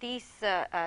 30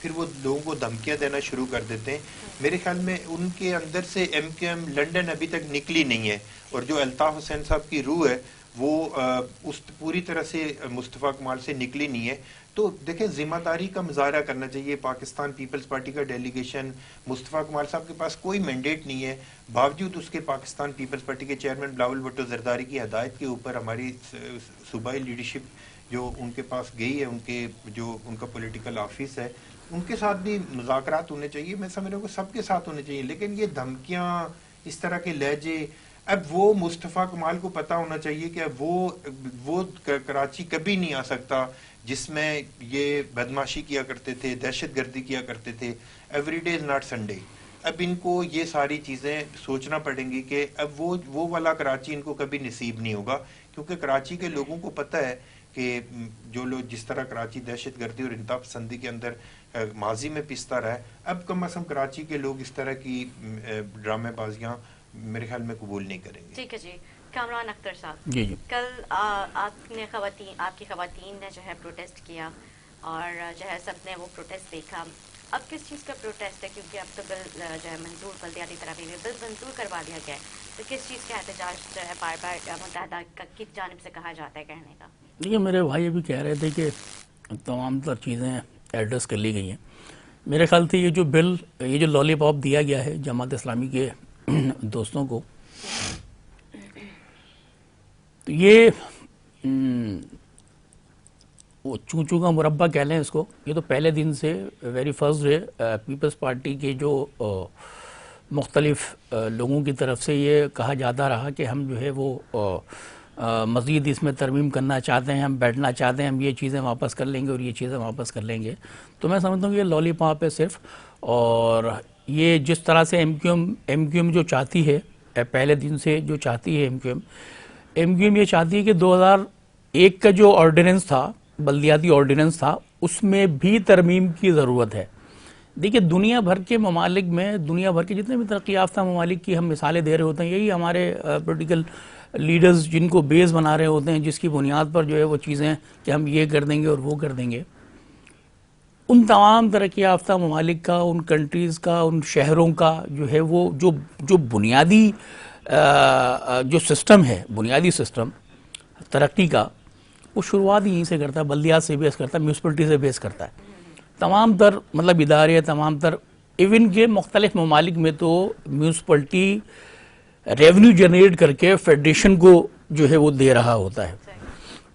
پھر وہ لوگوں کو دھمکیاں دینا شروع کر دیتے ہیں. میرے خیال میں ان کے اندر سے ایم کیو ایم لنڈن ابھی تک نکلی نہیں ہے, اور جو الطاف حسین صاحب کی روح ہے وہ اس پوری طرح سے مصطفیٰ کمال سے نکلی نہیں ہے. تو دیکھیں ذمہ داری کا مظاہرہ کرنا چاہیے. پاکستان پیپلز پارٹی کا ڈیلیگیشن, مصطفیٰ کمال صاحب کے پاس کوئی مینڈیٹ نہیں ہے, باوجود اس کے پاکستان پیپلز پارٹی کے چیئرمین بلاول بھٹو زرداری کی ہدایت کے اوپر ہماری صوبائی لیڈرشپ جو ان کے پاس گئی ہے, ان کے جو ان کا پولیٹیکل آفس ہے, ان کے ساتھ بھی مذاکرات ہونے چاہیے. میں سمجھ رہا ہوں کہ سب کے ساتھ ہونے چاہیے, لیکن یہ دھمکیاں, اس طرح کے لہجے, اب وہ مصطفیٰ کمال کو پتا ہونا چاہیے کہ اب وہ کراچی کبھی نہیں آ سکتا جس میں یہ بدماشی کیا کرتے تھے, دہشت گردی کیا کرتے تھے. Every day is not Sunday. اب ان کو یہ ساری چیزیں سوچنا پڑیں گی کہ اب وہ والا کراچی ان کو کبھی نصیب نہیں ہوگا, کیونکہ کراچی کے لوگوں کو پتہ ہے کہ جو لوگ جس طرح کراچی دہشت گردی اور انتہا پسندی کے اندر ماضی میں پستا رہا ہے, اب کم از کم کراچی کے لوگ اس طرح کی ڈرامے بازیاں میرے خیال میں قبول نہیں کریں گے. ٹھیک ہے جی. کامران اختر صاحب, جی کل آپ کی خواتین نے جو ہے پروٹیسٹ کیا اور جو ہے سب نے وہ پروٹیسٹ دیکھا. اب کس چیز کا پروٹیسٹ ہے, کیونکہ اب تو بل جو ہے منظور, بلدیاتی ترامیم میں بل منظور کروا دیا گیا ہے, تو کس چیز کا احتجاج جو ہے بار بار متحدہ کی جانب سے کہا جاتا ہے کہنے کا؟ دیکھیے میرے بھائی ابھی کہہ رہے تھے کہ تمام تر چیزیں ایڈریس کر لی گئی ہیں. میرے خیال سے یہ جو بل, یہ جو لالی پاپ دیا گیا ہے جماعت اسلامی کے دوستوں کو, تو یہ وہ چونچوں کا مربع کہہ لیں اس کو. یہ تو پہلے دن سے very first day Peoples Party کے جو مختلف لوگوں کی طرف سے یہ کہا جاتا رہا کہ ہم جو ہے وہ مزید اس میں ترمیم کرنا چاہتے ہیں, ہم بیٹھنا چاہتے ہیں, ہم یہ چیزیں واپس کر لیں گے اور یہ چیزیں واپس کر لیں گے. تو میں سمجھتا ہوں کہ یہ لالی پاپ ہے صرف. اور یہ جس طرح سے ایم کیو ایم جو چاہتی ہے, پہلے دن سے جو چاہتی ہے ایم کیو ایم یہ چاہتی ہے کہ 2001 کا جو آرڈیننس تھا, بلدیاتی آرڈیننس تھا, اس میں بھی ترمیم کی ضرورت ہے. دیکھیے دنیا بھر کے ممالک میں, دنیا بھر کے جتنے بھی ترقی یافتہ ممالک کی ہم مثالیں دے رہے ہوتے ہیں, یہی ہمارے پولیٹیکل لیڈرز جن کو بیس بنا رہے ہوتے ہیں, جس کی بنیاد پر جو ہے وہ چیزیں کہ ہم یہ کر دیں گے اور وہ کر دیں گے. ان تمام ترقی یافتہ ممالک کا, ان کنٹریز کا, ان شہروں کا جو ہے وہ جو بنیادی جو سسٹم ہے, بنیادی سسٹم ترقی کا, وہ شروعات یہیں سے کرتا ہے, بلدیات سے بیس کرتا ہے, میونسپلٹی سے بیس کرتا ہے. تمام تر مطلب ادارے, تمام تر ایون کے مختلف ممالک میں تو میونسپلٹی ریونیو جنریٹ کر کے فیڈریشن کو جو ہے وہ دے رہا ہوتا ہے.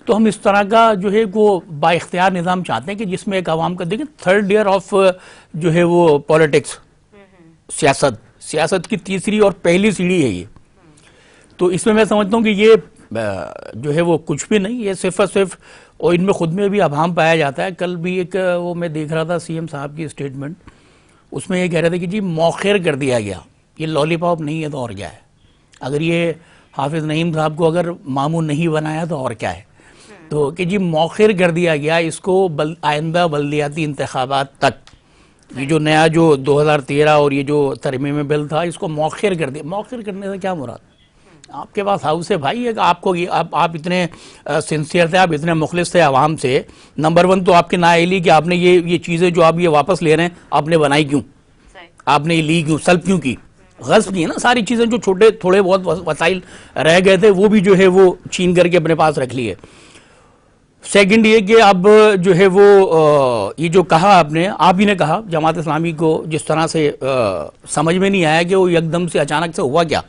تو ہم اس طرح کا جو ہے وہ با اختیار نظام چاہتے ہیں کہ جس میں ایک عوام کا, دیکھیں تھرڈ ایئر آف جو ہے وہ پولیٹکس, سیاست کی تیسری اور پہلی سیڑھی ہے یہ. تو اس میں سمجھتا ہوں کہ یہ جو ہے وہ کچھ بھی نہیں, یہ صرف اور صرف, اور ان میں خود میں بھی ابہام پایا جاتا ہے. کل بھی ایک وہ میں دیکھ رہا تھا سی ایم صاحب کی اسٹیٹمنٹ, اس میں یہ کہہ رہے تھے کہ جی موخر کر دیا گیا. یہ لالی پاپ نہیں ہے تو اور کیا ہے؟ اگر یہ حافظ نعیم صاحب کو اگر مامون نہیں بنایا تو اور کیا ہے؟ تو کہ جی موخر کر دیا گیا اس کو آئندہ بلدیاتی انتخابات تک. یہ جو نیا جو 2013 اور یہ جو ترمیم بل تھا, اس کو موخر کر دیا. موخر کرنے سے کیا مراد؟ آپ کے پاس ہاؤس ہے بھائی, آپ کو آپ اتنے سنسیئر تھے, آپ اتنے مخلص تھے عوام سے. نمبر 1 تو آپ کی نااہلی کہ آپ نے یہ چیزیں جو آپ یہ واپس لے رہے ہیں, آپ نے بنائی کیوں؟ آپ نے یہ لی کیوں, سلب کیوں کی؟ غصب کی ہے نا ساری چیزیں, جو چھوٹے تھوڑے بہت وسائل رہ گئے تھے وہ بھی جو ہے وہ چھین کر کے اپنے پاس رکھ لیے. سیکنڈ یہ کہ اب جو ہے وہ یہ جو کہا آپ ہی نے کہا, جماعت اسلامی کو جس طرح سے سمجھ میں نہیں آیا کہ وہ یک دم سے اچانک سے ہوا کیا.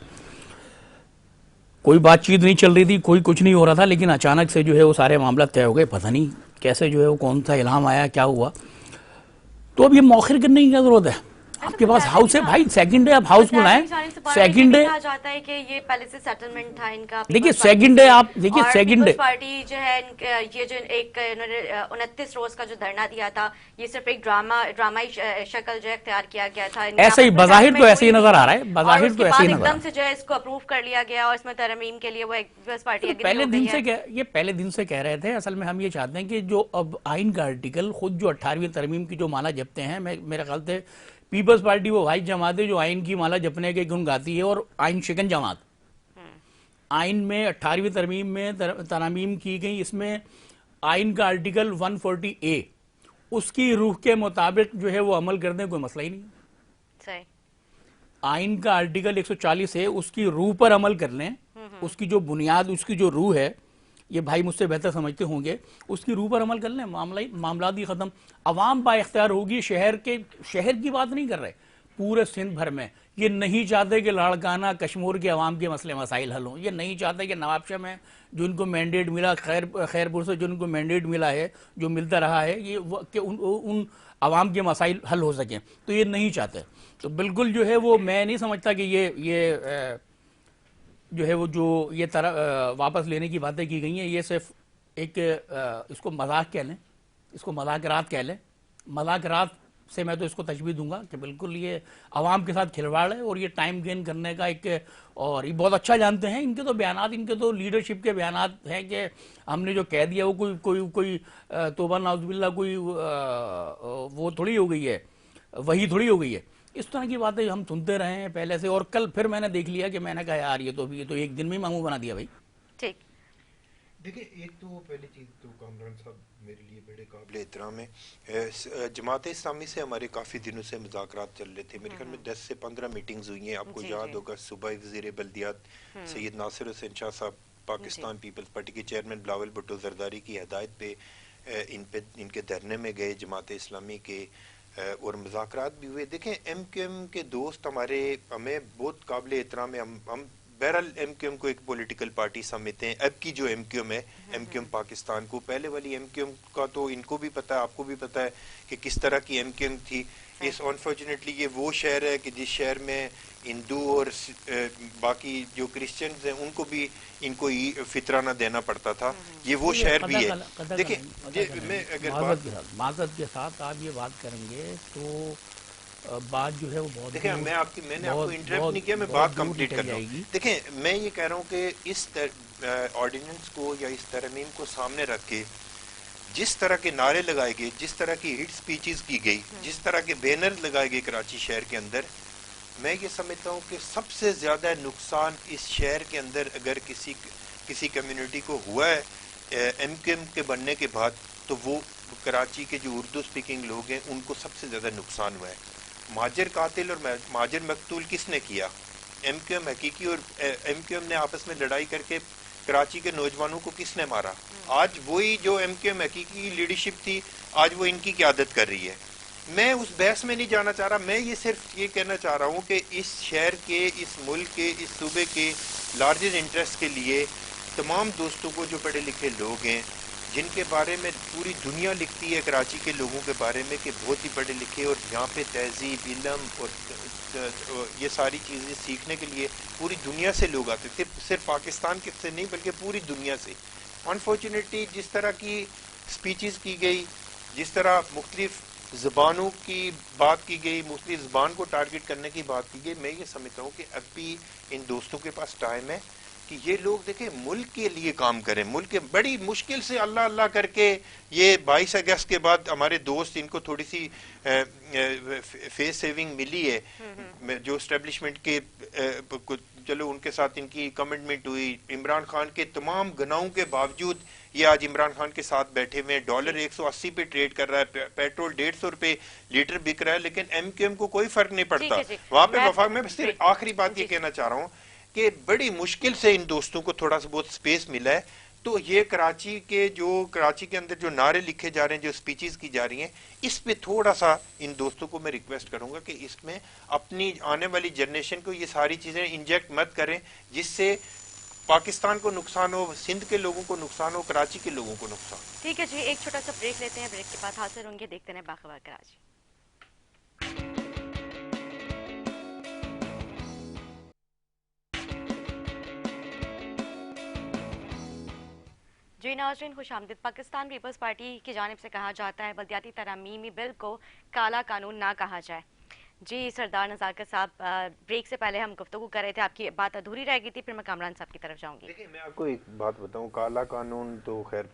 کوئی بات چیت نہیں چل رہی تھی, کوئی کچھ نہیں ہو رہا تھا, لیکن اچانک سے جو ہے وہ سارے معاملات طے ہو گئے. پتہ نہیں کیسے جو ہے وہ کون سا الہام آیا, کیا ہوا. تو اب یہ موخر کرنے کی کیا ضرورت ہے؟ آپ کے پاس ہاؤس ہے بھائی, سیکنڈ ڈے آپ ہاؤس بلائیں. سیکنڈ ڈے کہا جاتا ہے کہ یہ پہلے سے سیٹلمنٹ تھا ان کا. دیکھیے سیکنڈ ڈے آپ دیکھیے سیکنڈ ڈے پارٹی جو ہے یہ جو ایک 29 روز کا جو دھرنا دیا تھا, یہ صرف ایک ڈرامائی شکل جو اختیار کیا گیا تھا. ایسا ہی بظاہر تو ایسے ہی نظر آ رہا ہے, بظاہر تو ایسے ہی نظر آ رہا ہے. ایک دم سے جو ہے اس کو اپروو کر لیا گیا اور اس میں ترمیم کے لیے وہ ایک پارٹی پہلے دن سے کہہ رہے تھے. اصل میں ہم یہ چاہتے ہیں کہ جو اب آئین کا آرٹیکل خود جو 18ویں ترمیم کی جو مالا جپتے ہیں, میرے خیال سے پیپلز پارٹی وہ واحد جماعت ہے جو آئین کی مالا جپنے کے گن گاتی ہے, اور آئین شکن جماعت. آئین میں 18ویں ترمیم میں ترامیم کی گئی, اس میں آئین کا آرٹیکل 140A اس کی روح کے مطابق جو ہے وہ عمل کر دیں، کوئی مسئلہ ہی نہیں ہے۔ صحیح۔ آئین کا آرٹیکل 140 ہے، اس کی روح پر عمل کر لیں، اس کی جو بنیاد، اس کی جو روح ہے، یہ بھائی مجھ سے بہتر سمجھتے ہوں گے، اس کی روح پر عمل کر لیں، معاملات ہی ختم۔ عوام با اختیار ہوگی، شہر کی بات نہیں کر رہے، پورے سندھ بھر میں یہ نہیں چاہتے کہ لاڑکانہ کشمور کے عوام کے مسئلے مسائل حل ہوں، یہ نہیں چاہتے کہ نوابشاہ میں جو ان کو مینڈیٹ ملا، خیرپور سے جو ان کو مینڈیٹ ملا ہے، جو ملتا رہا ہے، یہ کہ ان عوام کے مسائل حل ہو سکیں، تو یہ نہیں چاہتے۔ تو بالکل جو ہے وہ میں نہیں سمجھتا کہ یہ جو ہے وہ جو یہ واپس لینے کی باتیں کی گئی ہیں، یہ صرف ایک اس کو مذاق کہہ لیں، اس کو مذاکرات کہہ لیں، مذاکرات سے میں تو اس کو تشبیہ دوں گا کہ بالکل یہ عوام کے ساتھ کھلواڑ ہے، اور یہ ٹائم گین کرنے کا ایک، اور یہ بہت اچھا جانتے ہیں، ان کے تو بیانات، ان کے تو لیڈرشپ کے بیانات ہیں کہ ہم نے جو کہہ دیا وہ کوئی توبہ نعوذ باللہ کوئی وہ تھوڑی ہو گئی ہے، وہی تھوڑی ہو گئی ہے۔ اس طرح کی باتیں ہم سنتے رہے ہیں پہلے سے، اور کل پھر میں نے دیکھ لیا کہ میں نے کہا یار یہ تو ایک دن میں ماموں بنا دیا بھائی۔ ٹھیک۔ دیکھیں، ایک تو پہلی چیز تو کامران صاحب میرے لیے بڑے قابل احترام ہے۔ جماعت اسلامی سے ہمارے کافی دنوں سے مذاکرات چل رہے تھے، میرے خیال میں 10 سے 15 میٹنگز ہوئی ہیں۔ آپ کو یاد ہوگا صوبائی وزیر بلدیات سید ناصر حسین شاہ صاحب، پاکستان پیپلز پارٹی کے چیئرمین بلاول بھٹو زرداری کی ہدایت پہ ان کے دھرنے میں گئے جماعت اسلامی کے، اور مذاکرات بھی ہوئے۔ دیکھیں، ایم کیو ایم کے دوست ہمیں بہت قابل احترام ہے، ہم بہرحال ایم کیو ایم کو ایک پولیٹیکل پارٹی سمجھتے ہیں۔ اب کی جو ایم کیو ایم ہے، ایم کیو ایم پاکستان کو، پہلے والی ایم کیو ایم کا تو ان کو بھی پتہ ہے، آپ کو بھی پتہ ہے کہ کس طرح کی ایم کیو ایم تھی۔ اس انفارچونیٹلی یہ وہ شہر ہے کہ جس شہر میں ہندو اور باقی جو کرسچنز ہیں ان کو بھی ان کو فطرانہ دینا پڑتا تھا، یہ وہ شہر بھی ہے۔ دیکھیں، میں اگر معذرت کے ساتھ آپ یہ بات کریں گے تو بات جو ہے وہ بہت، دیکھیں، میں نے آپ کو انٹرپٹ نہیں کیا، میں بات کمپلیٹ کر رہا ہوں۔ دیکھیں، میں یہ کہہ رہا ہوں کہ اس آرڈیننس کو یا اس ترمیم کو سامنے رکھ کے جس طرح کے نعرے لگائے گئے، جس طرح کی ہٹ سپیچز کی گئی، جس طرح کے بینرز لگائے گئے کراچی شہر کے اندر، میں یہ سمجھتا ہوں کہ سب سے زیادہ نقصان اس شہر کے اندر اگر کسی کمیونٹی کو ہوا ہے ایم کیو ایم کے بننے کے بعد، تو وہ کراچی کے جو اردو سپیکنگ لوگ ہیں ان کو سب سے زیادہ نقصان ہوا ہے۔ مہاجر قاتل اور مہاجر مقتول کس نے کیا؟ ایم کیو ایم حقیقی اور ایم کیو ایم نے آپس میں لڑائی کر کے کراچی کے نوجوانوں کو کس نے مارا؟ آج وہی جو ایم کیو ایم حقیقی لیڈرشپ تھی، آج وہ ان کی قیادت کر رہی ہے۔ میں اس بحث میں نہیں جانا چاہ رہا، میں یہ صرف یہ کہنا چاہ رہا ہوں کہ اس شہر کے، اس ملک کے، اس صوبے کے لارجسٹ انٹرسٹ کے لیے تمام دوستوں کو جو پڑھے لکھے لوگ ہیں، جن کے بارے میں پوری دنیا لکھتی ہے کراچی کے لوگوں کے بارے میں کہ بہت ہی پڑھے لکھے، اور یہاں پہ تہذیب، علم اور یہ ساری چیزیں سیکھنے کے لیے پوری دنیا سے لوگ آتے تھے، صرف پاکستان کے سے نہیں بلکہ پوری دنیا سے۔ انفارچونیٹلی جس طرح کی سپیچز کی گئی، جس طرح مختلف زبانوں کی بات کی گئی، مختلف زبان کو ٹارگٹ کرنے کی بات کی گئی، میں یہ سمجھتا ہوں کہ اب بھی ان دوستوں کے پاس ٹائم ہے کہ یہ لوگ دیکھیں ملک کے لیے کام کریں۔ ملک کے بڑی مشکل سے اللہ اللہ کر کے یہ 22 اگست کے بعد ہمارے دوست، ان کو تھوڑی سی فیس سیونگ ملی ہے جو اسٹیبلشمنٹ کے، چلو ان کے ساتھ ان کی کمٹمنٹ ہوئی، عمران خان کے تمام گناہوں کے باوجود یہ آج عمران خان کے ساتھ بیٹھے ہوئے ہیں، ڈالر 180 پہ ٹریڈ کر رہا ہے، پیٹرول 150 روپے لیٹر بک رہا ہے، لیکن ایم کیو ایم کو کوئی فرق نہیں پڑتا وہاں پہ وفاق میں۔ صرف آخری بات یہ کہنا چاہ رہا ہوں کہ بڑی مشکل سے ان دوستوں کو تھوڑا سا بہت سپیس ملا ہے، تو یہ کراچی کے اندر جو نعرے لکھے جا رہے ہیں، جو سپیچز کی جا رہی ہیں، اس پہ تھوڑا سا ان دوستوں کو میں ریکویسٹ کروں گا کہ اس میں اپنی آنے والی جنریشن کو یہ ساری چیزیں انجیکٹ مت کریں جس سے پاکستان کو نقصان ہو، سندھ کے لوگوں کو نقصان ہو، کراچی کے لوگوں کو نقصان ہو۔ ٹھیک ہے جی، ایک چھوٹا سا بریک لیتے ہیں، بریک کے بعد حاضر ہوں گے، دیکھتے ہیں باخبر کراچی۔ جی ناظرین، خوش آمدید۔ پاکستان پیپلز پارٹی کی جانب سے کہا جاتا ہے بلدیاتی ترمیمی بل کو کالا قانون نہ کہا جائے۔ جی سردار نزاکت صاحب، بریک سے پہلے ہم گفتگو کر رہے تھے، آپ کی بات ادھوری رہ گئی تھی، پھر میں کامران صاحب کی طرف جاؤں گی۔ دیکھیں، میں آپ کو ایک بات بتاؤں، کالا قانون تو خیر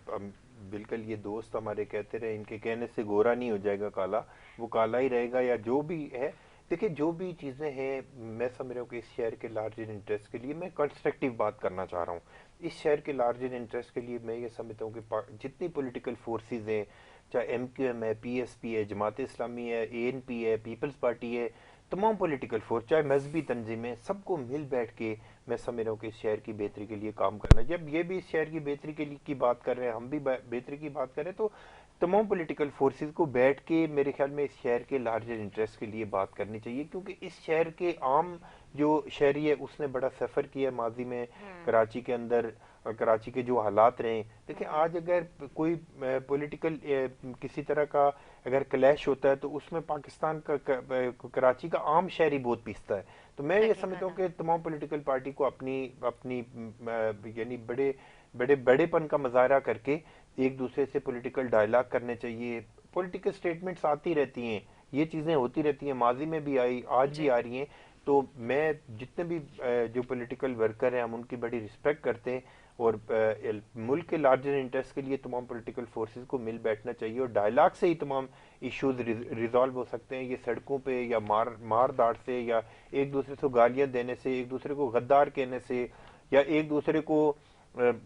بالکل یہ دوست ہمارے کہتے رہے، ان کے کہنے سے گورا نہیں ہو جائے گا کالا، وہ کالا ہی رہے گا یا جو بھی ہے۔ دیکھیں، جو بھی چیزیں ہیں، میں سمجھ رہا ہوں کہ اس شہر کے لارجر انٹرسٹ کے لیے میں کنسٹرکٹیو بات کرنا چاہ رہا ہوں۔ اس شہر کے لارجر انٹرسٹ کے لیے میں یہ سمجھتا ہوں کہ جتنی پولیٹیکل فورسز ہیں، چاہے MQM ہے, PSP ہے, جماعت اسلامی ہے, ANP ہے, پیپلز پارٹی ہے, تمام پولیٹیکل فورس, چاہے مذہبی تنظیمیں, سب کو مل بیٹھ کے میں سمجھ رہا ہوں کہ اس شہر کی بہتری کے لیے کام کرنا. جب یہ بھی اس شہر کی بہتری کے لیے کی بات کر رہے ہیں, ہم بھی بہتری کی بات کر رہے ہیں, تو تمام پولیٹیکل فورسز کو بیٹھ کے میرے خیال میں اس شہر کے لارجر انٹرسٹ کے لیے بات کرنی چاہیے, کیونکہ اس شہر کے عام جو شہری ہے اس نے بڑا سفر کیا ہے ماضی میں کراچی کے اندر, اور کراچی کے جو حالات رہے. دیکھیں آج اگر کوئی پولیٹیکل کسی طرح کا اگر کلیش ہوتا ہے تو اس میں پاکستان کا کراچی کا عام شہری بہت پیستا ہے. تو میں یہ سمجھتا ہوں کہ تمام پولیٹیکل پارٹی کو اپنی یعنی بڑے پن کا مظاہرہ کر کے ایک دوسرے سے پولیٹیکل ڈائلاگ کرنے چاہیے. پولیٹیکل سٹیٹمنٹس آتی رہتی ہیں, یہ چیزیں ہوتی رہتی ہیں, ماضی میں بھی آئی, آج بھی آ رہی ہیں. تو میں جتنے بھی جو پولیٹیکل ورکر ہیں ہم ان کی بڑی رسپیکٹ کرتے ہیں, اور ملک کے لارجر انٹرسٹ کے لیے تمام پولیٹیکل فورسز کو مل بیٹھنا چاہیے, اور ڈائلاگ سے ہی تمام ایشوز ریزالو ہو سکتے ہیں. یہ سڑکوں پہ یا مار داڑ سے, یا ایک دوسرے سے گالیاں دینے سے, ایک دوسرے کو غدار کہنے سے, یا ایک دوسرے کو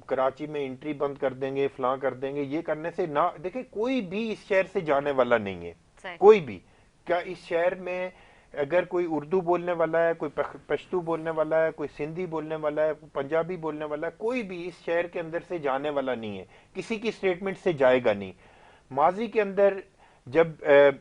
کراچی میں انٹری بند کر دیں گے, فلاں کر دیں گے, یہ کرنے سے نہ, دیکھیں کوئی بھی اس شہر سے جانے والا نہیں ہے, کوئی بھی. کیا اس شہر میں اگر کوئی اردو بولنے والا ہے, کوئی پشتو بولنے والا ہے, کوئی سندھی بولنے والا ہے, کوئی پنجابی بولنے والا ہے, کوئی بھی اس شہر کے اندر سے جانے والا نہیں ہے, کسی کی سٹیٹمنٹ سے جائے گا نہیں. ماضی کے اندر جب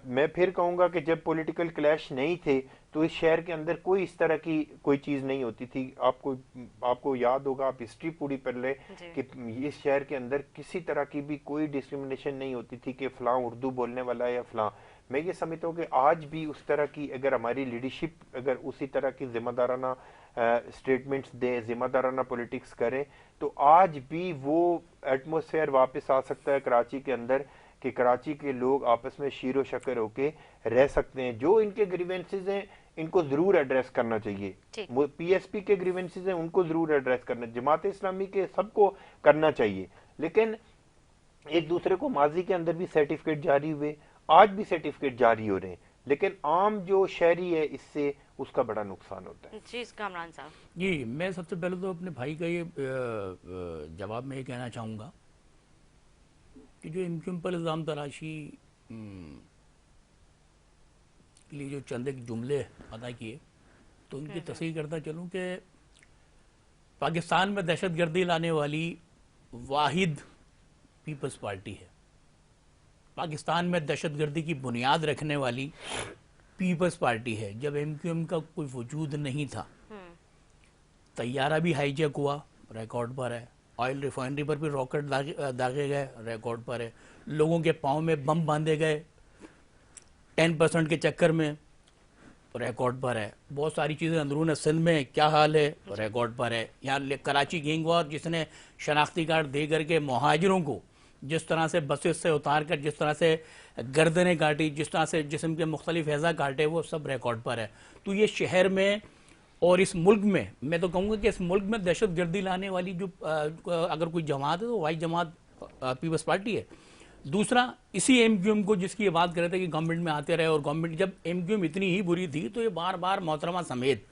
میں پھر کہوں گا کہ جب پولیٹیکل کلیش نہیں تھے تو اس شہر کے اندر کوئی اس طرح کی کوئی چیز نہیں ہوتی تھی. آپ کو یاد ہوگا, آپ ہسٹری پوری پڑھ لیں کہ اس شہر کے اندر کسی طرح کی بھی کوئی ڈسکریمنیشن نہیں ہوتی تھی کہ فلاں اردو بولنے والا ہے یا فلاں. میں یہ سمجھتا ہوں کہ آج بھی اس طرح کی اگر ہماری لیڈرشپ اگر اسی طرح کی ذمہ دارانہ سٹیٹمنٹس دے, ذمہ دارانہ پولیٹکس کریں, تو آج بھی وہ ایٹماسفیئر واپس آ سکتا ہے کراچی کے اندر کہ کراچی کے لوگ آپس میں شیر و شکر ہو کے رہ سکتے ہیں. جو ان کے گریونسز ہیں ان کو ضرور ایڈریس کرنا چاہیے. PSP کے گریونسز ہیں ان کو ضرور ایڈریس کرنا, جماعت اسلامی کے سب کو کرنا چاہیے, لیکن ایک دوسرے کو ماضی کے اندر بھی سرٹیفکیٹ جاری ہوئے, آج بھی سرٹیفکیٹ جاری ہو رہے ہیں, لیکن عام جو شہری ہے اس سے اس کا بڑا نقصان ہوتا ہے. جی کامران صاحب. جی میں سب سے پہلے تو اپنے بھائی کا یہ جواب میں یہ کہنا چاہوں گا کہ جو MQM پر الزام تراشی کے لیے جو چند ایک جملے ادا کیے, تو ان کی تصحیح کرتا چلوں کہ پاکستان میں دہشت گردی لانے والی واحد پیپلز پارٹی ہے. پاکستان میں دہشت گردی کی بنیاد رکھنے والی پیپلز پارٹی ہے. جب MQM کا کوئی وجود نہیں تھا, طیارہ بھی ہائی جیک ہوا, ریکارڈ پر ہے, آئل ریفائنری پر بھی راکٹ داغے گئے, ریکارڈ پر ہے, لوگوں کے پاؤں میں بم باندھے گئے 10% کے چکر میں, ریکارڈ پر ہے. بہت ساری چیزیں اندرون سندھ میں کیا حال ہے, ریکارڈ پر ہے. یہاں کراچی گینگ وار جس نے شناختی کارڈ دے کر کے مہاجروں کو جس طرح سے بسز سے اتار کر جس طرح سے گردنیں کاٹی, جس طرح سے جسم کے مختلف اعضاء کاٹے, وہ سب ریکارڈ پر ہے. تو یہ شہر میں اور اس ملک میں تو کہوں گا کہ اس ملک میں دہشت گردی لانے والی جو اگر کوئی جماعت ہے تو واحد جماعت پیپلز پارٹی ہے. دوسرا, اسی MQM کو جس کی یہ بات کر رہے تھے کہ گورنمنٹ میں آتے رہے, اور گورنمنٹ جب MQM اتنی ہی بری تھی تو یہ بار بار محترمہ سمیت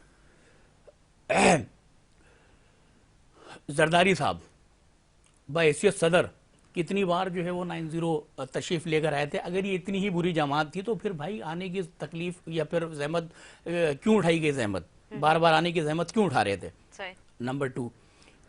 زرداری صاحب بحیثیت صدر کتنی بار جو ہے وہ 90 تشریف لے کر آئے تھے. اگر یہ اتنی ہی بری جماعت تھی تو پھر بھائی آنے کی تکلیف یا پھر زحمت کیوں اٹھائی گئی, زحمت بار بار آنے کی زحمت کیوں اٹھا رہے تھے. نمبر 2,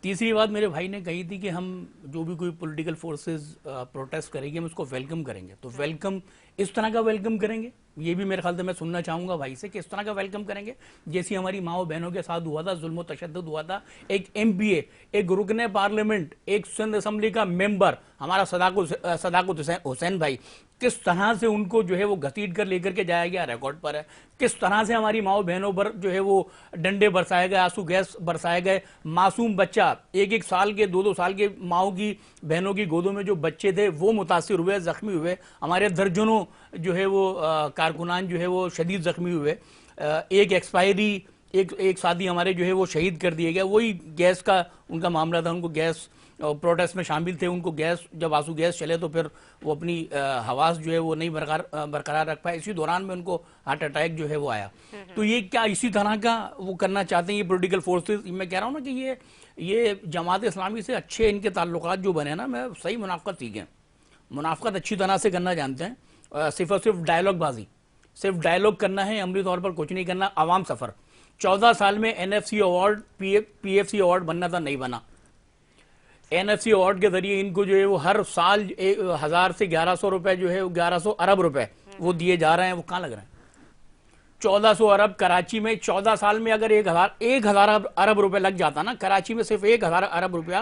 تیسری بات میرے بھائی نے کہی تھی کہ ہم جو بھی کوئی پولیٹیکل فورسز پروٹیسٹ کریں گے ہم اس کو ویلکم کریں گے. تو ویلکم اس طرح کا ویلکم کریں گے, یہ بھی میرے خیال سے میں سننا چاہوں گا بھائی سے کہ اس طرح کا ویلکم کریں گے جیسی ہماری ماؤں بہنوں کے ساتھ ہوا تھا, ظلم و تشدد ہوا تھا. ایک MPA, ایک رکن پارلیمنٹ, ایک سندھ اسمبلی کا ممبر ہمارا صداقت حسین بھائی, کس طرح سے ان کو جو ہے وہ گھسیٹ کر لے کر کے جایا گیا, ریکارڈ پر ہے. کس طرح سے ہماری ماؤں بہنوں پر جو ہے وہ ڈنڈے برسائے گئے, آنسو گیس برسائے گئے. معصوم بچہ 1 سال کے 2 سال کے ماؤں کی بہنوں کی گودوں میں جو بچے تھے وہ متاثر ہوئے, زخمی ہوئے. ہمارے درجنوں جو ہے وہ کارکنان جو ہے وہ شدید زخمی ہوئے. ایک ایکسپائری ایک ساتھی ہمارے جو ہے وہ شہید کر دیے گئے. وہی گیس کا ان کا معاملہ تھا, ان کو گیس پروٹیسٹ میں شامل تھے, ان کو گیس جب آنسو گیس چلے تو پھر وہ اپنی حواس جو ہے وہ نہیں برقرار رکھ پائے. اسی دوران میں ان کو ہارٹ اٹیک جو ہے وہ آیا. تو یہ کیا اسی طرح کا وہ کرنا چاہتے ہیں یہ پولیٹیکل فورسز؟ میں کہہ رہا ہوں نا کہ یہ جماعت اسلامی سے اچھے ان کے تعلقات جو بنے نا, میں صحیح منافقت سیکھیں. منافقت اچھی طرح سے کرنا جانتے ہیں، صرف اور صرف ڈائلاگ بازی، صرف ڈائلاگ کرنا ہے، عملی طور پر کچھ نہیں کرنا. عوام سفر 14 سال میں NFC ایوارڈ PFC ایوارڈ بننا تھا، نہیں بنا. NFC ایوارڈ کے ذریعے ان کو جو ہے وہ ہر سال 1000 سے 1100 روپے جو ہے 1100 ارب روپے وہ دیے جا رہے ہیں. وہ کہاں لگ رہے ہیں؟ 1400 ارب کراچی میں 14 سال میں اگر 1000 ارب روپے لگ جاتا نا، کراچی میں صرف 1000 ارب روپیہ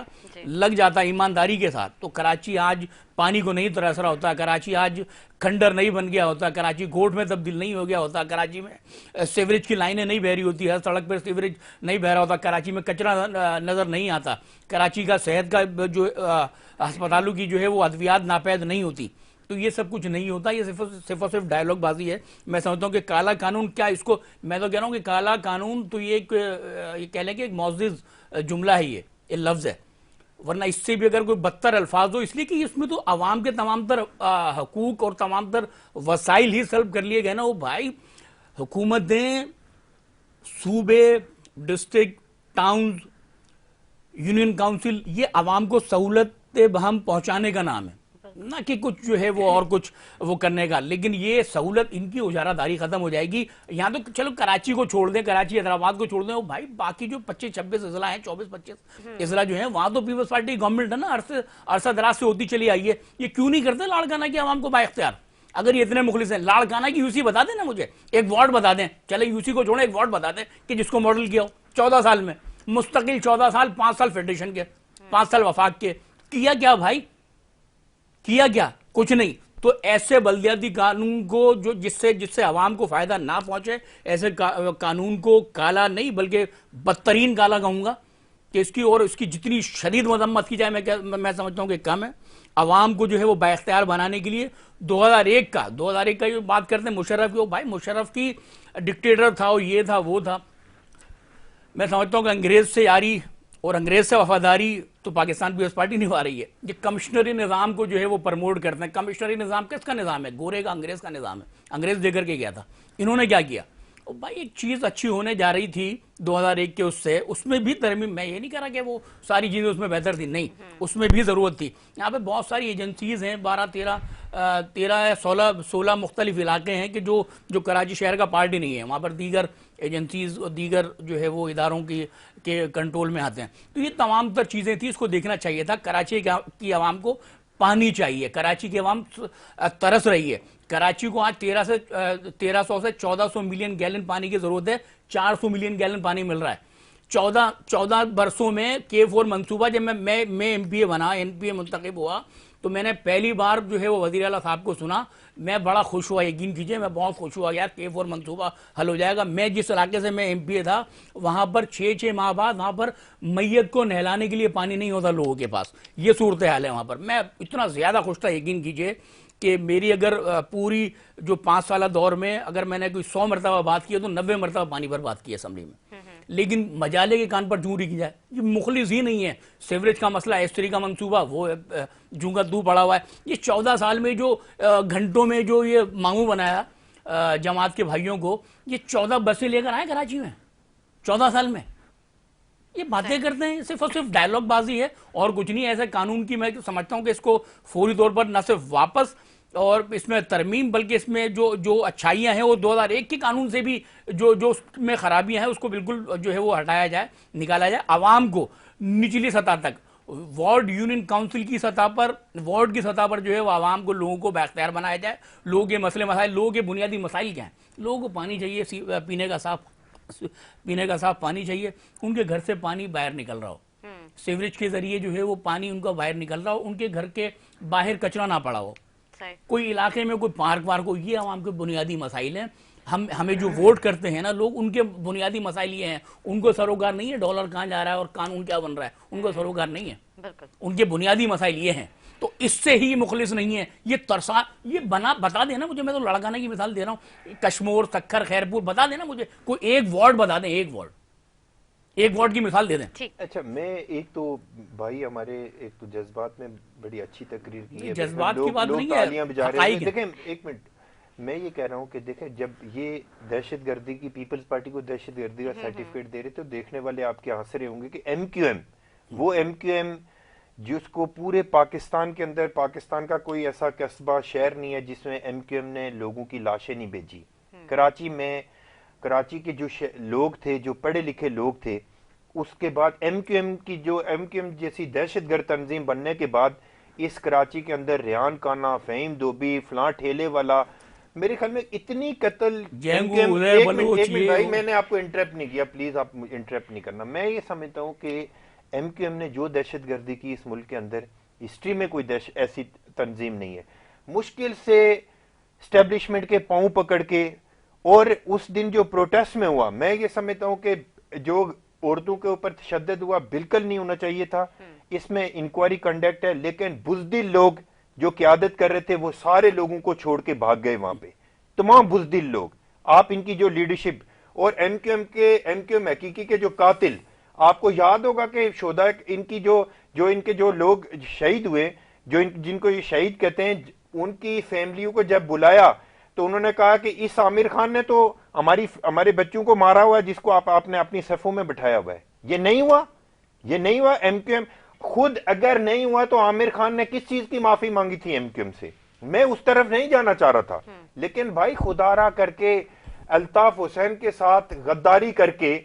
لگ جاتا ایمانداری کے ساتھ، تو کراچی آج پانی کو نہیں ترس رہا ہوتا، کراچی آج کھنڈر نہیں بن گیا ہوتا، کراچی گوٹ میں تبدیل نہیں ہو گیا ہوتا، کراچی میں سیوریج کی لائنیں نہیں بہ رہی ہوتی، ہر سڑک پر سیوریج نہیں بہ رہا ہوتا، کراچی میں کچرا نظر نہیں آتا، کراچی کا صحت کا جو ہسپتالوں کی جو ہے وہ ادویات ناپید نہیں ہوتی. تو یہ سب کچھ نہیں ہوتا، یہ صرف اور صرف ڈائلاگ بازی ہے. میں سمجھتا ہوں کہ کالا قانون کیا، اس کو میں تو کہہ رہا ہوں کہ کالا قانون تو یہ کہہ لیں کہ ایک معزز جملہ ہے، یہ لفظ ہے، ورنہ اس سے بھی اگر کوئی بدتر الفاظ ہو، اس لیے کہ اس میں تو عوام کے تمام تر حقوق اور تمام تر وسائل ہی سلب کر لیے گئے نا. وہ بھائی حکومتیں، صوبے، ڈسٹرکٹ، ٹاؤنز، یونین کاؤنسل، یہ عوام کو سہولت بہم پہنچانے کا نام ہے، نہ کہ کچھ جو ہے وہ اور کچھ وہ کرنے کا. لیکن یہ سہولت ان کی اجارہ داری ختم ہو جائے گی. یہاں تو چلو کراچی کو چھوڑ دیں، کراچی حیدرآباد کو چھوڑ دیں، وہ بھائی باقی جو 25-26 اضلاع ہیں، 24-25 اضلاع جو ہیں، وہاں تو پیپلز پارٹی گورنمنٹ ہے نا، عرصہ دراز سے ہوتی چلی آئی ہے. یہ کیوں نہیں کرتے لاڑکانہ کی عوام کو با اختیار؟ اگر یہ اتنے مخلص ہیں، لاڑکانہ کی UC بتا دیں نا مجھے، ایک وارڈ بتا دیں، چلے UC کو چھوڑیں، ایک وارڈ بتا دیں کہ جس کو ماڈل کیا ہو 14 سال میں، مستقل 14 سال، 5 سال فیڈریشن کے، 5 سال وفاق کے. کیا کیا بھائی؟ کیا کیا؟ کچھ نہیں. تو ایسے بلدیاتی قانون کو جس سے عوام کو فائدہ نہ پہنچے، ایسے قانون کو کالا نہیں بلکہ بدترین کالا کہوں گا کہ اس کی جتنی شدید مذمت کی جائے میں سمجھتا ہوں کہ کم ہے. عوام کو جو ہے وہ با اختیار بنانے کے لیے 2001 کا جو بات کرتے ہیں مشرف کی، بھائی مشرف کی ڈکٹیٹر تھا، یہ تھا وہ تھا. میں سمجھتا ہوں کہ انگریز سے یاری اور انگریز سے وفاداری تو پاکستان پیپلز پارٹی نبھا رہی ہے. یہ کمشنری نظام کو جو ہے وہ پرموٹ کرتے ہیں. کمشنری نظام کس کا نظام ہے؟ گورے کا، انگریز کا نظام ہے. انگریز دے کر کے گیا تھا. انہوں نے کیا کیا؟ بھائی ایک چیز اچھی ہونے جا رہی تھی 2001 کے، اس میں بھی ترمیم، میں یہ نہیں کہہ رہا کہ وہ ساری چیزیں اس میں بہتر تھی، نہیں، اس میں بھی ضرورت تھی. یہاں پہ بہت ساری ایجنسیز ہیں، 13 یا 16 مختلف علاقے ہیں کہ جو کراچی شہر کا پارٹ ہی نہیں ہے. وہاں پر دیگر ایجنسیز اور دیگر جو ہے وہ اداروں کے کنٹرول میں آتے ہیں. تو یہ تمام تر چیزیں تھیں، اس کو دیکھنا چاہیے تھا. کراچی کی عوام کو پانی چاہیے، کراچی کی عوام ترس رہی ہے. کراچی کو آج 1300 سے 1400 ملین گیلن پانی کی ضرورت ہے، 400 ملین گیلن پانی مل رہا ہے. 14 برسوں میں K4 منصوبہ، جب میں MPA بنا، NPA منتخب ہوا، تو میں نے پہلی بار جو ہے وہ وزیر اعلیٰ صاحب کو سنا. میں بڑا خوش ہوا، یقین کیجئے میں بہت خوش ہوا، یار K4 منصوبہ حل ہو جائے گا. میں جس علاقے سے میں MPA تھا، وہاں پر 6 ماہ بعد وہاں پر میت کو نہلانے کے لیے پانی نہیں ہوتا لوگوں کے پاس. یہ صورتحال ہے وہاں پر. میں اتنا زیادہ خوش تھا، یقین کیجئے کہ میری اگر پوری جو 5 سالہ دور میں اگر میں نے کوئی 100 مرتبہ بات کی ہے تو 90 مرتبہ پانی پر بات کی ہے اسمبلی میں. لیکن مجالے کے کان پر جوں رکھ جائے، یہ مخلص ہی نہیں ہے. سیوریج کا مسئلہ، S3 کا منصوبہ، وہ جوں کا دو پڑا ہوا ہے. یہ 14 سال میں جو گھنٹوں میں جو یہ ماموں بنایا جماعت کے بھائیوں کو، یہ 14 بسیں لے کر آئے کراچی میں 14 سال میں. یہ باتیں کرتے ہیں، صرف اور صرف ڈائلاگ بازی ہے اور کچھ نہیں. ایسے قانون کی میں سمجھتا ہوں کہ اس کو فوری طور پر نہ صرف واپس اور اس میں ترمیم، بلکہ اس میں جو اچھائیاں ہیں وہ 2001 کے قانون سے بھی جو اس میں خرابیاں ہیں اس کو بالکل جو ہے وہ ہٹایا جائے، نکالا جائے. عوام کو نچلی سطح تک، وارڈ یونین کاؤنسل کی سطح پر، وارڈ کی سطح پر جو ہے وہ عوام کو، لوگوں کو بااختیار بنایا جائے. لوگوں کے مسئلے مسائل، لوگوں کے بنیادی مسائل کیا ہیں؟ لوگوں کو پانی چاہیے، پینے کا صاف پانی چاہیے. ان کے گھر سے پانی باہر نکل رہا ہو، سیوریج کے ذریعے جو ہے وہ پانی ان کا باہر نکل رہا ہو، ان کے گھر کے باہر کچرا نہ پڑا ہو، کوئی علاقے میں کوئی پارک ہو. یہ عوام کے بنیادی مسائل ہیں. ہمیں جو ووٹ کرتے ہیں نا لوگ، ان کے بنیادی مسائل یہ ہیں. ان کو سروکار نہیں ہے ڈالر کہاں جا رہا ہے اور قانون کیا بن رہا ہے، ان کو سروکار نہیں ہے. ان کے بنیادی مسائل یہ ہیں. تو اس سے ہی مخلص نہیں ہے. یہ بتا دینا مجھے، میں تو لڑکانہ کی مثال دے رہا ہوں، کشمور، سکھر، خیرپور، بتا دینا مجھے کوئی ایک وارڈ بتا دیں، ایک وارڈ کی مثال دے دیں. اچھا، میں ایک تو بھائی ہمارے ایک تو جذبات میں بڑی اچھی تقریر کی ہے، جذبات کی بات نہیں ہے، دیکھیں ایک منٹ، میں یہ کہہ رہا ہوں کہ دیکھیں جب یہ دہشت گردی کی، پیپلز پارٹی کو دہشت گردی کا سرٹیفکیٹ دے رہے تو دیکھنے والے آپ کے ہنس رہے ہوں گے کہ MQM، وہ MQM جس کو پورے پاکستان کے اندر، پاکستان کا کوئی ایسا قصبہ شہر نہیں ہے جس میں ایم کیو ایم نے لوگوں کی لاشیں نہیں بھیجی. کراچی میں، کراچی کے جو لوگ تھے، جو پڑھے لکھے لوگ تھے، اس کے بعد ایم کیو ایم کی جو ایم کیو ایم جیسی دہشت گرد تنظیم بننے کے بعد اس کراچی کے اندر ریان کانا، فہیم دوبی، فلاں ٹھیلے والا، میرے خیال میں اتنی قتل. ایک منٹ بھائی، میں نے آپ کو انٹرپٹ نہیں کیا، پلیز آپ انٹرپٹ نہیں کرنا. میں یہ سمجھتا ہوں کہ ایم کیو ایم نے جو دہشت گردی کی اس ملک کے اندر، ہسٹری میں کوئی ایسی تنظیم نہیں ہے. مشکل سے اسٹیبلشمنٹ کے پاؤں پکڑ کے، اور اس دن جو پروٹیسٹ میں ہوا، میں یہ سمجھتا ہوں کہ جو عورتوں کے اوپر تشدد ہوا بالکل نہیں ہونا چاہیے تھا. اس میں انکوائری کنڈکٹ ہے، لیکن بزدل لوگ جو قیادت کر رہے تھے وہ سارے لوگوں کو چھوڑ کے بھاگ گئے وہاں پہ، تمام بزدل لوگ. آپ ان کی جو لیڈرشپ، اور ایم کیو ایم حقیقی کے جو قاتل، آپ کو یاد ہوگا کہ شہداء ان کی ان کے جو لوگ شہید ہوئے، جن کو یہ شہید کہتے ہیں، ان کی فیملیوں کو جب بلایا تو انہوں نے کہا کہ اس عامر خان نے تو ہمارے بچوں کو مارا ہوا ہے جس کو آپ نے اپنی صفوں میں بٹھایا ہوا ہے. یہ نہیں ہوا، یہ نہیں ہوا. ایم کیو ایم خود اگر نہیں ہوا تو عامر خان نے کس چیز کی معافی مانگی تھی ایم کیو ایم سے؟ میں اس طرف نہیں جانا چاہ رہا تھا، لیکن بھائی خدا را کر کے الطاف حسین کے ساتھ غداری کر کے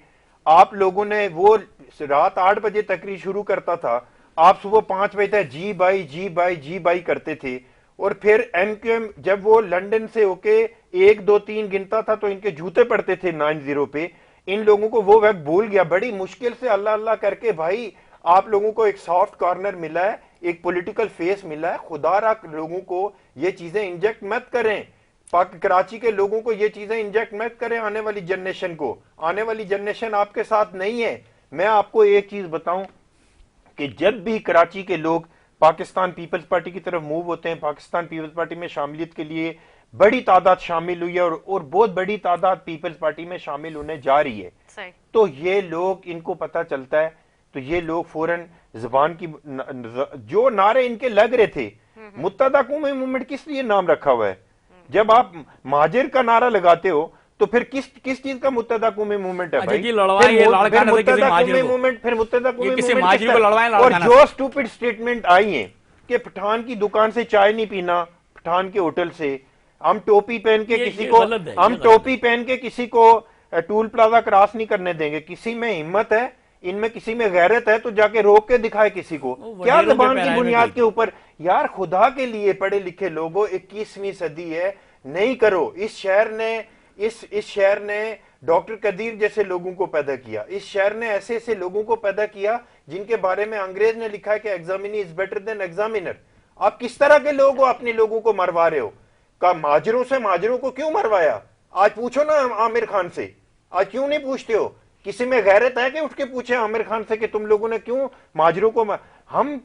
آپ لوگوں نے، وہ رات 8 بجے تقریر شروع کرتا تھا، آپ صبح 5 بجے تک جی بائی جی بائی جی بائی کرتے تھے. اور پھر ایم کیو ایم جب وہ لنڈن سے ہو کے 1 2 3 گنتا تھا تو ان کے جوتے پڑتے تھے 9-0 پہ. ان لوگوں کو وہ وقت بھول گیا. بڑی مشکل سے اللہ اللہ کر کے بھائی آپ لوگوں کو ایک سافٹ کارنر ملا ہے، ایک پولیٹیکل فیس ملا ہے. خدا را لوگوں کو یہ چیزیں انجیکٹ مت کریں، کراچی کے لوگوں کو یہ چیزیں انجیکٹ مت کریں. آنے والی جنریشن کو، آنے والی جنریشن آپ کے ساتھ نہیں ہے. میں آپ کو ایک چیز بتاؤں کہ جب بھی کراچی کے لوگ پاکستان پیپلز پارٹی کی طرف موو ہوتے ہیں، پاکستان پیپلز پارٹی میں شاملیت کے لیے بڑی تعداد شامل ہوئی ہے، اور بہت بڑی تعداد پیپلز پارٹی میں شامل ہونے جا رہی ہے، تو یہ لوگ، ان کو پتہ چلتا ہے تو یہ لوگ فوراً زبان کی جو نعرے ان کے لگ رہے تھے. متحدہ قومی موومنٹ کس لیے نام رکھا ہوا ہے؟ جب آپ مہاجر کا نعرہ لگاتے ہو تو پھر کس چیز کا متحدہ قومی موومنٹ ہے بھائی؟ پھر متحدہ قومی موومنٹ، اور جو اسٹوپڈ سٹیٹمنٹ آئی ہیں کہ پٹھان کی دکان سے چائے نہیں پینا، پٹھان کے ہوٹل سے، ہم ٹوپی پہن کے کسی کو ٹول پلازا کراس نہیں کرنے دیں گے. کسی میں ہمت ہے، ان میں کسی میں غیرت ہے تو جا کے روک کے دکھائے کسی کو. کیا زبان کی بنیاد کے اوپر؟ یار خدا کے لیے پڑھے لکھے لوگوں، 21ویں صدی ہے، نہیں کرو. اس شہر نے ڈاکٹر قدیر جیسے لوگوں کو پیدا کیا. اس شہر نے ایسے لوگوں کو پیدا کیا جن کے بارے میں انگریز نے لکھا ہے کہ ایگزامینی از بیٹر دین ایگزامینر. آپ کس طرح کے لوگ ہو، اپنے لوگوں کو مروا رہے ہو؟ مہاجروں کو کیوں مروایا؟ آج پوچھو نا عامر خان سے، آج کیوں نہیں پوچھتے ہو؟ کسی میں غیرت ہے کہ اٹھ کے پوچھے عامر خان سے کہ تم لوگوں نے کیوں مہاجروں کو ہم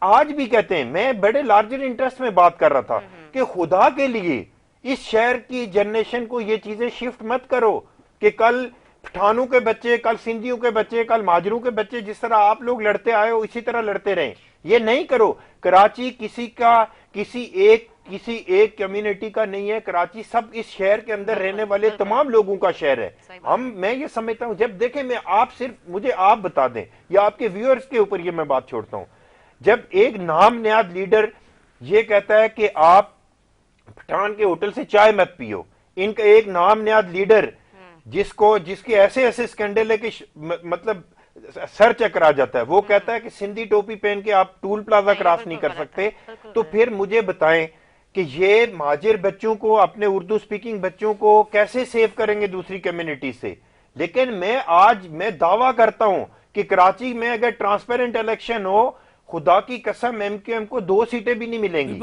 آج بھی کہتے ہیں، میں بڑے لارجر انٹرسٹ میں بات کر رہا تھا کہ خدا کے لیے اس شہر کی جنریشن کو یہ چیزیں شفٹ مت کرو کہ کل پٹھانوں کے بچے، کل سندھیوں کے بچے، کل مہاجروں کے بچے جس طرح آپ لوگ لڑتے آئے ہو اسی طرح لڑتے رہیں. یہ نہیں کرو. کراچی کسی ایک کمیونٹی کا نہیں ہے. کراچی سب اس شہر کے اندر رہنے والے تمام لوگوں کا شہر ہے. میں یہ سمجھتا ہوں، جب دیکھیں مجھے آپ بتا دیں یا آپ کے ویورز کے اوپر یہ میں بات چھوڑتا ہوں، جب ایک نام نیاد لیڈر یہ کہتا ہے کہ آپ پٹھان کے ہوٹل سے چائے مت پیو، ان کا ایک نام نیاد لیڈر جس کے ایسے سکینڈل ہے کہ مطلب سر چکرا جاتا ہے، وہ کہتا ہے کہ سندھی ٹوپی پہن کے آپ ٹول پلازا کراس نہیں کر سکتے. تو پھر مجھے بتائیں کہ یہ مہاجر بچوں کو، اپنے اردو سپیکنگ بچوں کو کیسے سیو کریں گے دوسری کمیونٹی سے؟ لیکن میں دعویٰ کرتا ہوں کہ کراچی میں اگر ٹرانسپیرنٹ الیکشن ہو، خدا کی قسم ایم کیو ایم کو 2 سیٹیں بھی نہیں ملیں گی.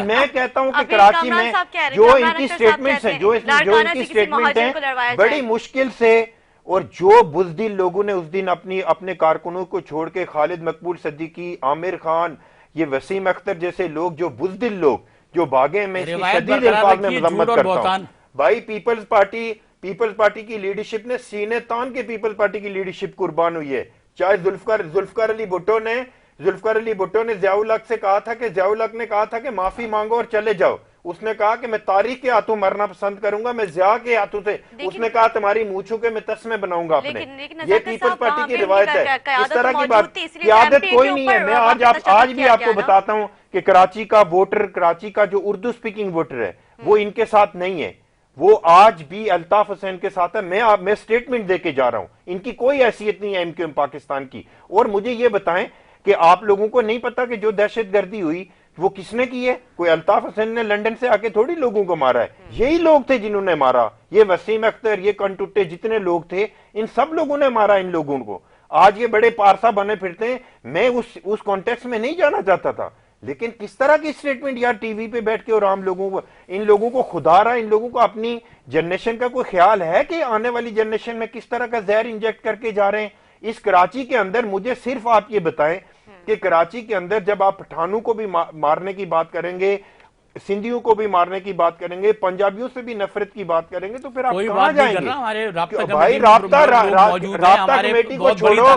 میں کہتا ہوں کہ کراچی میں جو ان کی سٹیٹمنٹ ہیں بڑی مشکل سے، اور جو بزدل لوگوں نے اس دن اپنے کارکنوں کو چھوڑ کے، خالد مقبول صدیقی، عامر خان، یہ وسیم اختر جیسے لوگ، جو بزدل لوگ جو بھاگے، میں اس کی شدید الفاظ میں مذمت کرتا ہوں. بھائی پیپلز پارٹی کی لیڈرشپ نے سینے تان کے پیپلز پارٹی کی لیڈرشپ قربان ہوئی ہے. چاہے ذوالفقار علی بھٹو نے ضیاء الحق سے کہا تھا کہ ضیاء الحق نے کہا تھا کہ معافی مانگو اور چلے جاؤ. اس نے کہا کہ میں تاریخ کے ہاتھوں مرنا پسند کروں گا, میں ضیاء کے ہاتھوں سے, اس نے کہا تمہاری مونچھوں کے میں تسمے بناؤں گا اپنے. یہ پیپلز پارٹی کی روایت ہے. اس طرح کی بات قیادت کوئی نہیں ہے. میں آج بھی آپ کو بتاتا ہوں کہ کراچی کا ووٹر, کراچی کا جو اردو سپیکنگ ووٹر ہے وہ ان کے ساتھ نہیں ہے, وہ آج بھی الطاف حسین کے ساتھ ہے. میں سٹیٹمنٹ دے کے جا رہا ہوں, ان کی کوئی حیثیت نہیں ہے ایم کیو ایم پاکستان کی. اور مجھے یہ بتائیں کہ آپ لوگوں کو نہیں پتا کہ جو دہشت گردی ہوئی وہ کس نے کی ہے؟ کوئی الطاف حسین نے لنڈن سے آ کے تھوڑی لوگوں کو مارا ہے, یہی لوگ تھے جنہوں نے مارا. یہ وسیم اختر, یہ کنٹوٹے, جتنے لوگ تھے ان سب لوگوں نے مارا ان لوگوں کو. آج یہ بڑے پارسا بنے پھرتے ہیں. میں اس کانٹیکس میں نہیں جانا چاہتا تھا, لیکن کس طرح کی سٹیٹمنٹ یار ٹی وی پہ بیٹھ کے, اور عام لوگوں کو, ان لوگوں کو خدا رہا, ان لوگوں کو اپنی جنریشن کا کوئی خیال ہے کہ آنے والی جنریشن میں کس طرح کا زہر انجیکٹ کر کے جا رہے ہیں اس کراچی کے اندر. مجھے صرف آپ یہ بتائیں کہ کراچی کے اندر جب آپ پٹھانوں کو بھی مارنے کی بات کریں گے, سندھیوں کو بھی مارنے کی بات کریں گے, پنجابیوں سے بھی نفرت کی بات کریں گے, تو پھر آپ کہاں جائیں گے؟ بھائی رابطہ کمیٹی کو چھوڑو,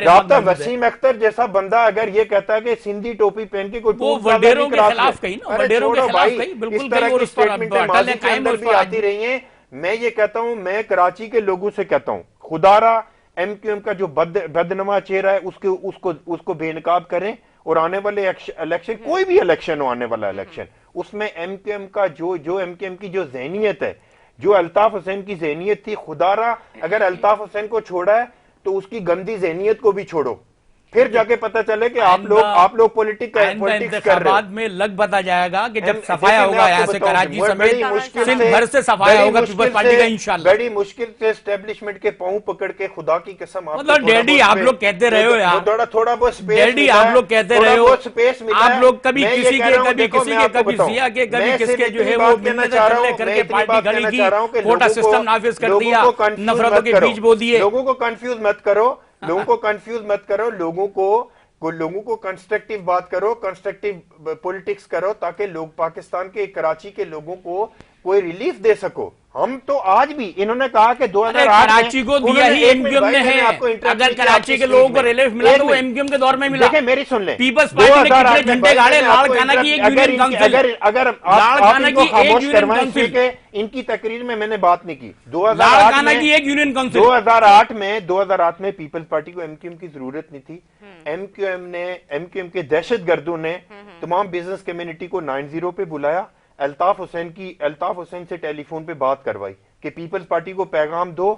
رابطہ وسیم اختر جیسا بندہ اگر یہ کہتا ہے کہ سندھی ٹوپی پہن کے کوئی وڈیروں کے خلاف کہیں نا, وڈیروں کے خلاف کہیں, بالکل اس طرح کی سٹیٹمنٹیں ماضی کے اندر بھی آتی رہی ہیں. میں یہ کہتا ہوں, میں کراچی کے لوگوں سے کہتا ہوں, خدا را ایم کیو ایم کا جو بدنما چہرہ ہے اس کو بے نقاب کریں, اور آنے والے الیکشن, کوئی بھی الیکشن ہو, آنے والا الیکشن, اس میں ایم کیو ایم کا جو ایم کیو ایم کی جو ذہنیت ہے, جو الطاف حسین کی ذہنیت تھی, خدا را اگر الطاف حسین کو چھوڑا ہے تو اس کی گندی ذہنیت کو بھی چھوڑو, پھر جا کے پتہ چلے کہ آپ لوگ پولیٹکس کر رہے ہیں. بعد میں لگ پتا جائے گا کہ جب صفایا ہوگا یہاں سے کراچی سمیت سندھ بھر سے صفایا ہوگا پیپلز پارٹی کا انشاءاللہ. بڑی مشکل سے اسٹیبلشمنٹ کے پاؤں پکڑ کے, خدا کی قسم, مطلب ڈیڈی آپ لوگ کہتے رہے ہو یار, تھوڑا بہت سپیس, ڈیڈی آپ لوگ کہتے رہے ہو, آپ لوگ کبھی کسی کے, کبھی کسی کے, کبھی ضیاء کے, کبھی کس کے جو ہے وہ ملنے کر کے پارٹی گھڑی کی, کوٹا سسٹم نافذ کر دیا, نفرتوں کے بیج بو دیے. لوگوں کو کنفیوز مت کرو, لوگوں کو کنسٹرکٹیو بات کرو, کنسٹرکٹیو پولیٹکس کرو, تاکہ لوگ پاکستان کے, کراچی کے لوگوں کو کوئی ریلیف دے سکو. ہم تو آج بھی, انہوں نے کہا کہ 2008 کراچی کو دیا ہی ایم کیو ایم نے ہے, اگر کراچی کے لوگوں کو ریلیف ملا تو وہ ایم کیو ایم کے دور میں ملا. دیکھیں میری سن لیں, پیپلز پارٹی نے کتنے جھنڈے گاڑے, لاڑ کھانا کی ایک یونین کونسل, اگر آپ ان کو خاموش کروائیں, کہ ان کی تقریر میں نے بات نہیں کی. 2008 میں پیپلز پارٹی کو ایم کیو ایم کی ضرورت نہیں تھی. ایم کیو ایم کے دہشت گردوں نے تمام بزنس کمیونٹی کو 9-0 پہ بلایا, الطاف حسین سے ٹیلی فون پہ بات کروائی کہ پیپلز پارٹی کو پیغام دو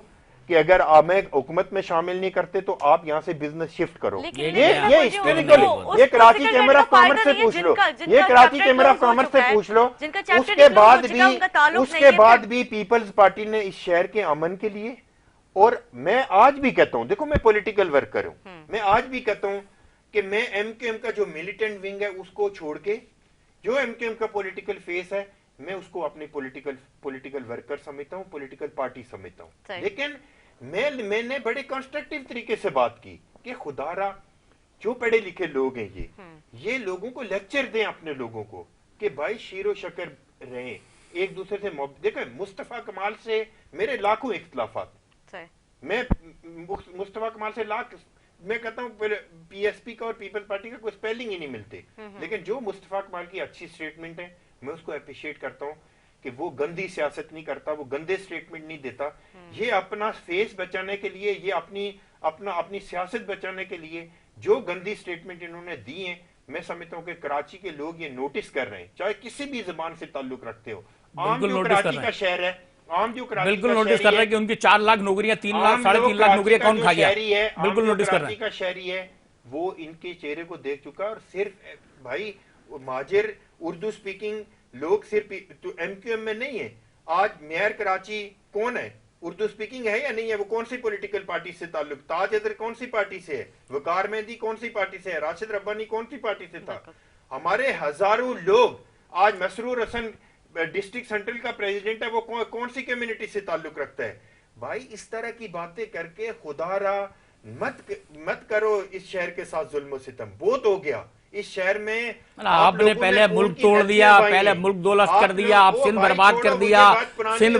کہ اگر آپ حکومت میں شامل نہیں کرتے تو آپ یہاں سے بزنس شفٹ کرو. یہ ہسٹوریکل, یہ کراچی چیمبر آف کامرس سے پوچھ لو, اس کے بعد بھی پیپلز پارٹی نے اس شہر کے امن کے لیے, اور میں آج بھی کہتا ہوں, دیکھو میں پولیٹیکل ورکر ہوں, میں آج بھی کہتا ہوں کہ میں ایم کیو ایم کا جو ملیٹنٹ ونگ ہے اس کو چھوڑ کے, جو ایم کیو ایم کا پولیٹیکل فیس ہے, میں اس کو اپنی پولیٹیکل ورکر سمجھتا ہوں, پولیٹیکل پارٹی سمجھتا ہوں. لیکن میں نے بڑے کنسٹرکٹیو طریقے سے بات کی کہ خدا را جو پڑھے لکھے لوگ ہیں, یہ لوگوں کو لیکچر دیں, اپنے لوگوں کو, کہ بھائی شیر و شکر رہیں, ایک دوسرے سے دیکھیں مصطفیٰ کمال سے میرے لاکھوں اختلافات, میں مصطفیٰ کمال سے میں کہتا ہوں پی ایس پی کا اور پیپلز پارٹی کا کوئی سپیلنگ ہی نہیں ملتے, لیکن جو مصطفیٰ کمال کی اچھی سٹیٹمنٹ ہے میں اس کو اپریشیٹ کرتا ہوں کہ وہ گندی سیاست نہیں کرتا, وہ گندے سٹیٹمنٹ نہیں دیتا. یہ اپنا فیس بچانے کے لیے, یہ اپنی سیاست بچانے کے لیے جو گندی سٹیٹمنٹ انہوں نے دی ہیں, میں سمجھتا ہوں کہ کراچی کے لوگ یہ نوٹس کر رہے ہیں, چاہے کسی بھی زبان سے تعلق رکھتے ہو. عام جو کراچی کا شہر ہے, بالکل نوٹس کر رہے ہیں کہ ان کی 4 لاکھ نوکریاں, 3 لاکھ 3.5 لاکھ نوکریاں کون کھا گیا, بالکل نوٹس کر رہے ہیں. کا شہری ہے وہ ان کے چہرے کو دیکھ چکا, اور صرف بھائی مہاجر اردو سپیکنگ لوگ صرف ایم کیو ایم میں نہیں ہیں. آج میئر کراچی کون ہے, اردو سپیکنگ ہے یا نہیں ہے, وہ کون سی پولیٹیکل پارٹی سے تعلق, تاج حیدر کون سی پارٹی سے ہے, وقار مہندی کون سی پارٹی سے ہے, راشد ربانی کون سی پارٹی سے تھا. ہمارے ہزاروں لوگ, آج مسرور حسن ڈسٹرکٹ سینٹرل کا پریزیڈنٹ ہے, وہ کون سی کمیونٹی سے تعلق رکھتا ہے. بھائی اس طرح کی باتیں کر کے خدا را مت کرو اس شہر کے ساتھ ظلم و ستم, بہت ہو گیا. اس شہر میں آپ نے پہلے ملک توڑ دیا, پہلے ملک دولت کر دیا, آپ سندھ برباد کر دیا, سندھ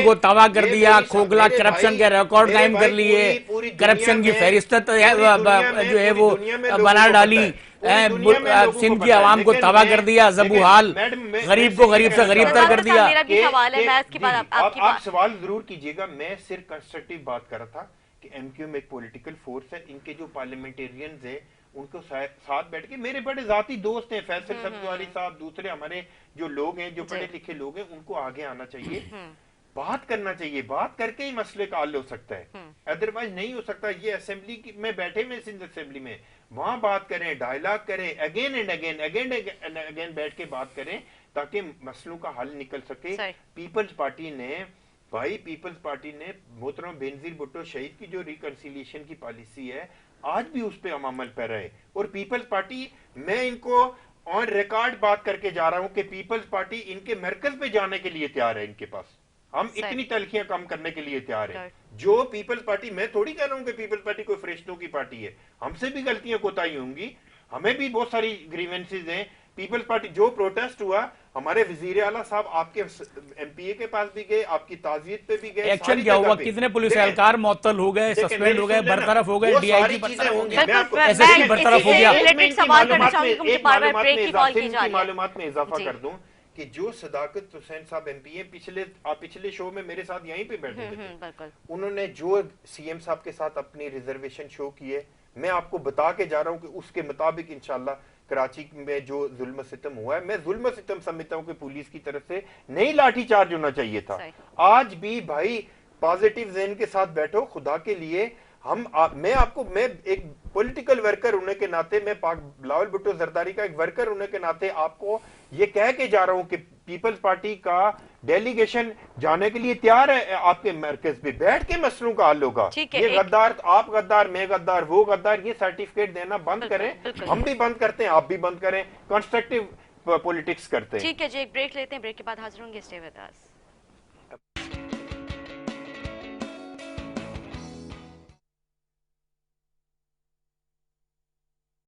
کو تباہ کر دیا, کھوکھلا کرپشن کے ریکارڈ قائم کر لیے, کرپشن کی فہرست جو ہے وہ بنا ڈالی, سندھ کی عوام کو تباہ کر دیا، زبوحال، غریب کو غریب سے غریب تر کر دیا. میرا بھی سوال ہے، میں اس کے بعد آپ کی آپ سوال ضرور کیجئے گا. میں صرف کنسٹرکٹیو بات کر رہا تھا کہ ایم کیو ایم ایک پولیٹیکل فورس ہے. ان کے جو پارلیمنٹیرینز ہیں ان کو ساتھ بیٹھ کے، میرے بڑے ذاتی دوست ہیں فیصل سبزواری صاحب، دوسرے ہمارے جو لوگ ہیں جو پڑھے لکھے لوگ ہیں، ان کو آگے آنا چاہیے، بات کرنا چاہیے. بات کر کے ہی مسئلے کا حل ہو سکتا ہے، ادروائز نہیں ہو سکتا. یہ اسمبلی میں بیٹھے ہوئے سندھ اسمبلی میں، وہاں بات کریں، ڈائلاگ کریں، اگین اینڈ اگین بیٹھ کے بات کریں تاکہ مسئلوں کا حل نکل سکے. پیپلز پارٹی نے محترم بینظیر بھٹو شہید کی جو ریکنسیلیشن کی پالیسی ہے، آج بھی اس پہ ہم عمل پہ رہے. اور پیپلز پارٹی، میں ان کو آن ریکارڈ بات کر کے جا رہا ہوں کہ پیپلز پارٹی ان کے مرکز پہ جانے کے لیے تیار ہے. ان کے پاس ہم اتنی تلخیاں کم کرنے کے لیے تیار ہیں. جو پیپلز پارٹی، میں تھوڑی کہہ رہا ہوں کہ پیپلز پارٹی کوئی فرشتوں کی پارٹی ہے، ہم سے بھی غلطیاں کوتاہی ہوں گی، ہمیں بھی بہت ساری گریونسز ہیں. پیپلز پارٹی جو پروٹیسٹ ہوا، ہمارے وزیر اعلیٰ صاحب آپ کے ایم پی اے کے پاس بھی گئے، آپ کی تعزیت پہ بھی گئے. ایکشن کیا ہوا؟ کتنے پولیس اہلکار معطل ہو گئے، سسپینڈ ہو گئے، برطرف ہو گئے، ڈی آئی جی برطرف ہو گیا، ایس ایس پی برطرف ہو گیا. معلومات میں اضافہ کر دوں کہ جو صداقت حسین صاحب ایم پی اے پچھلے شو میں میرے ساتھ یہیں پہ بیٹھے تھے، انہوں نے جو سی ایم صاحب کے ساتھ اپنی ریزرویشن شو کی ہے، میں آپ کو بتا کے جا رہا ہوں کہ اس کے مطابق انشاءاللہ کراچی میں جو ظلم و ستم ہوا ہے، میں ظلم و ستم سمجھتا ہوں کہ پولیس کی طرف سے نہیں لاٹھی چارج ہونا چاہیے تھا. آج بھی بھائی پازیٹیو ذہن کے ساتھ بیٹھو خدا کے لیے. میں ایک پولیٹیکل ورکر ہونے کے ناطے، میں بلاول بھٹو زرداری کا ایک ورکر ہونے کے ناطے آپ کو یہ کہہ کے جا رہا ہوں کہ پیپلز پارٹی کا ڈیلیگیشن جانے کے لیے تیار ہے. آپ کے مرکز پہ بیٹھ کے مسئلوں کا حل ہوگا. یہ غدار، آپ غدار، میں غدار، وہ غدار، یہ سرٹیفکیٹ دینا بند کریں. ہم بھی بند کرتے ہیں، آپ بھی بند کریں، کنسٹرکٹیو پولیٹکس کرتے ہیں. ٹھیک ہے جی، ایک بریک لیتے ہیں، بریک کے بعد حاضر ہوں گے. Stay with us.